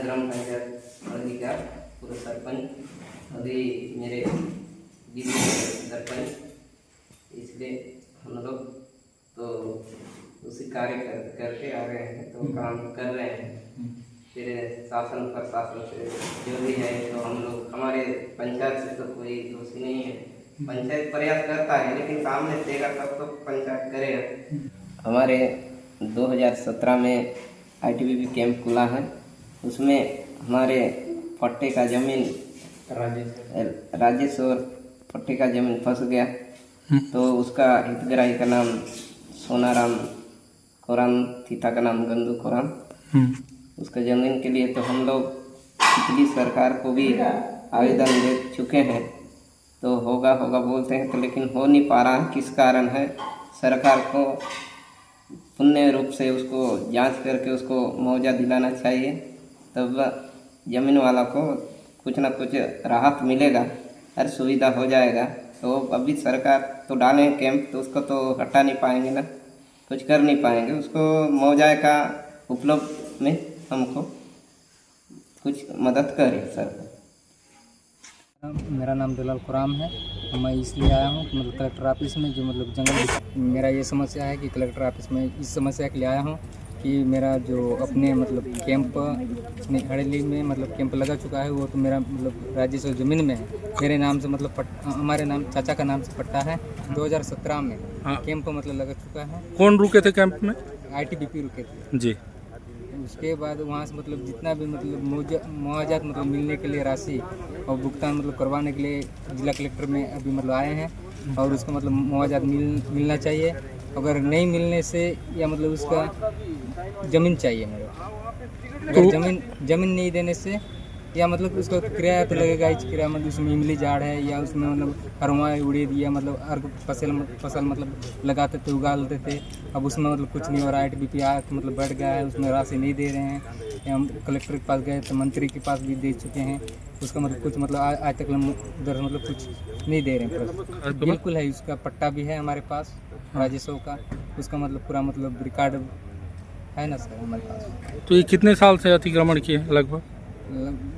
ग्राम पंचायत हल्दी का पूरा सरपंच अभी मेरे दीदी सरपंच, इसलिए हम लोग तो उसी कार्य करके आ रहे हैं, तो काम कर रहे हैं। फिर शासन प्रशासन से जो भी है, तो हम लोग हमारे पंचायत से तो कोई दोषी नहीं है। पंचायत प्रयास करता है, लेकिन सामने देगा तब तो पंचायत करेगा। हमारे 2017 में ITBP कैंप खुला है, उसमें हमारे पट्टे का ज़मीन राजेश और पट्टे का ज़मीन फंस गया, तो उसका हितग्राही का नाम सोनाराम कोराम, थीता का नाम गंदू कोराम। उसका ज़मीन के लिए तो हम लोग पिछली सरकार को भी आवेदन दे चुके हैं, तो होगा होगा बोलते हैं, तो लेकिन हो नहीं पा रहा है। किस कारण है? सरकार को पूर्ण रूप से उसको जांच करके उसको मुआवजा दिलाना चाहिए, तब ज़मीन वाला को कुछ ना कुछ राहत मिलेगा, हर सुविधा हो जाएगा। तो अभी सरकार तो डालें कैंप, तो उसको तो हटा नहीं पाएंगे ना, कुछ कर नहीं पाएंगे। उसको मुआवजा का उपलब्ध में हमको कुछ मदद करे सर। मेरा नाम दुलाल कुराम है। मैं इसलिए आया हूँ कि मतलब कलेक्टर ऑफिस में जो मतलब जंगल, मेरा ये समस्या है कि कलेक्टर ऑफिस में इस समस्या के लिए आया हूँ कि मेरा जो अपने मतलब कैंप अपने हड़ेली में मतलब कैंप लगा चुका है, वो तो मेरा मतलब राजेश ज़मीन में है, मेरे नाम से मतलब हमारे नाम चाचा का नाम से पट्टा है। 2017 में कैंप मतलब लगा चुका है। कौन रुके थे कैंप में? ITBP रुके थे जी। उसके बाद वहाँ से मतलब जितना भी मतलब मुआवजा मतलब मिलने के लिए राशि और भुगतान मतलब करवाने के लिए जिला कलेक्टर में अभी मतलब आए हैं, और उसको मतलब मुआवजा मिलना चाहिए। अगर नहीं मिलने से या मतलब उसका ज़मीन चाहिए मेरे, अगर ज़मीन नहीं देने से या मतलब उसका किराया तो लगेगा ही, किराया मतलब उसमें इमली झाड़ है या उसमें मतलब हरवाएँ उड़े दिया, मतलब अर्घ फसल मतलब लगाते थे, उगालते थे। अब उसमें मतलब कुछ नहीं हो रहा है। ITBP मतलब बढ़ गया है, उसमें राशि नहीं दे रहे हैं। हम कलेक्टर के पास गए तो मंत्री के पास भी दे चुके हैं, उसका मतलब कुछ मतलब आज तक उधर मतलब कुछ नहीं दे रहे हैं। बिल्कुल है, उसका पट्टा भी है हमारे पास राजेशों का, उसका मतलब पूरा मतलब रिकॉर्ड है ना सर हमारे पास। तो ये कितने साल से अतिक्रमण किए लगभग?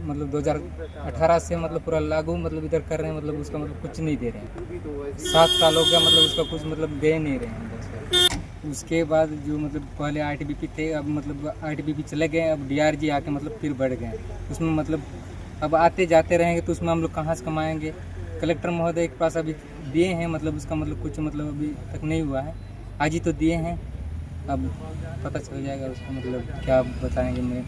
मतलब 2018 से मतलब पूरा लागू मतलब इधर कर रहे हैं, मतलब उसका मतलब कुछ नहीं दे रहे हैं। 7 साल हो गया मतलब उसका कुछ मतलब दे नहीं रहे हैं। उसके बाद जो मतलब पहले ITBP थे, अब मतलब ITBP चले गए, अब DRG आके मतलब फिर बढ़ गए उसमें। मतलब अब आते जाते रहेंगे तो उसमें हम लोग कहाँ से कमाएंगे? कलेक्टर महोदय के पास अभी दिए हैं, मतलब उसका मतलब कुछ मतलब अभी तक नहीं हुआ है। आज ही तो दिए हैं, अब पता चल जाएगा उसको मतलब क्या बताएंगे मैं